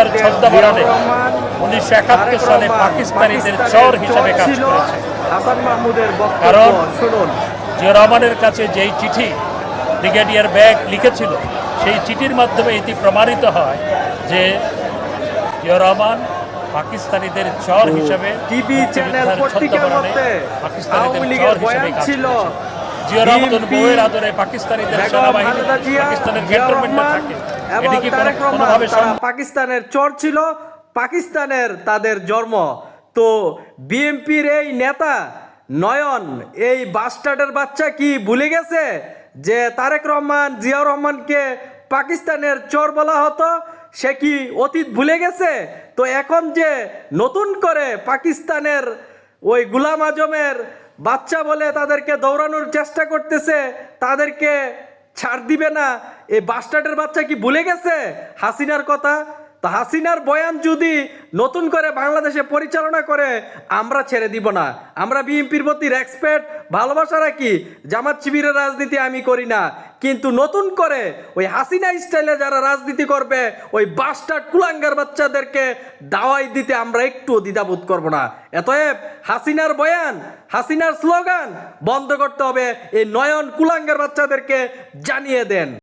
মুক্তিযোদ্ধার ছদ্মবেশে 1971 সালে পাকিস্তানিদের চর হিসেবে কাজ করেছে। হাসান মাহমুদের কারণ বক্তব্য শুনুন। জিয়া রহমানের কাছে যেই চিঠি ব্রিগেডিয়ার ব্যাগ লিখেছিল, সেই চিঠির মাধ্যমে এটি প্রমাণিত হয় যে জিয়া রহমান পাকিস্তানিদের চর হিসেবে টিভি চ্যানেল পত্রিকার মধ্যে আওয়ামী লীগের বয়ান ছিল। জিয়া রহমান বউয়ের আদরে পাকিস্তানিদের সেনাবাহিনী পাকিস্তানের ক্যান্টনমেন্টে থাকে। এটি কি কোনোভাবে পাকিস্তানের চর ছিল, পাকিস্তানের তাদের জন্ম। তো বিএনপির এই নেতা নয়ন এই বাস্টার্ডের বাচ্চা কি ভুলে গেছে যে তারেক রহমান জিয়াউর রহমানকে পাকিস্তানের চর বলা হতো? সে কি অতীত ভুলে গেছে? তো এখন যে নতুন করে পাকিস্তানের ওই গুলাম আজমের বাচ্চা বলে তাদেরকে দৌড়ানোর চেষ্টা করতেছে, তাদেরকে ছাড় দিবে না, এই বাস্টার্ডের বাচ্চা কি ভুলে গেছে হাসিনার কথা? তো হাসিনার বয়ান যদি নতুন করে বাংলাদেশে পরিচালনা করে, আমরা ছেড়ে দিব না। আমরা বিএনপির প্রতি রেসপেক্ট ভালোবাসা রাখি, জামাত শিবিরের রাজনীতি আমি করি না, কিন্তু নতুন করে ওই হাসিনা স্টাইলে যারা রাজনীতি করবে, ওই বাস্টার্ড কুলাঙ্গার বাচ্চাদেরকে দাওয়াই দিতে আমরা একটু দ্বিধাবোধ করব না। অতএব হাসিনার বয়ান, হাসিনার স্লোগান বন্ধ করতে হবে, এই নয়ন কুলাঙ্গার বাচ্চাদেরকে জানিয়ে দেন।